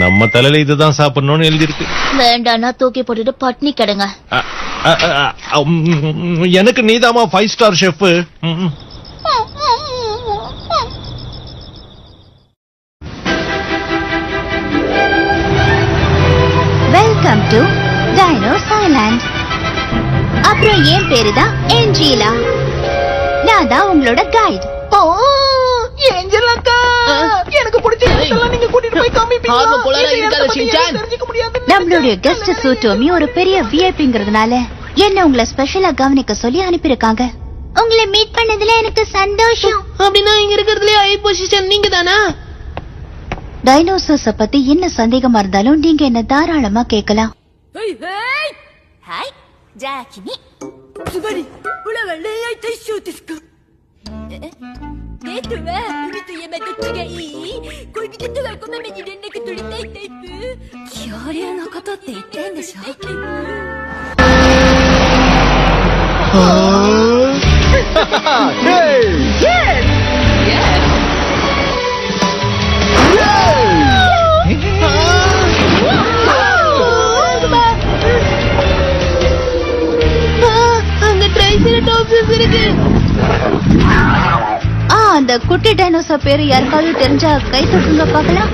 நம்ம தலையில இதுதான் சாப்பிடணும்னு எழுதி இருக்கு. வேண்டாம்னா தூக்கி போட்டுட்டு பட்னி கிடங்க. எனக்கு நீதாமா 5 star chef. Welcome to dinos island. அப்புறம் என் பேரு தான் ஏஞ்சலா. நான் தான் உங்களோட கைட். ஏஞ்சல் அக்கா, எனக்கு பிடிச்ச இடத்தெல்லாம் நீங்க கூட்டிட்டு போய் காமிப்பீங்களா? நம்மளுடைய கெஸ்ட் சூட்டோமி ஒரு பெரிய விஐபிங்கிறதுனால என்ன உங்களை ஸ்பெஷலா கவனிக்க சொல்லி அனுப்பியிருக்காங்க. உங்களை மீட் பண்ணதுல எனக்கு சந்தோஷம். அப்படின்னா இங்க இருக்கிறதுல ஹை பொசிஷன் நீங்க தானா? டைனோசர்ஸ பத்தி என்ன சந்தேகமா இருந்தாலும் நீங்க என்ன தாராளமா கேட்கலாம். அந்த குட்டி டைனோசர் பேரு யாருக்காவது தெரிஞ்சா கை தூக்குங்க பாக்கலாம்.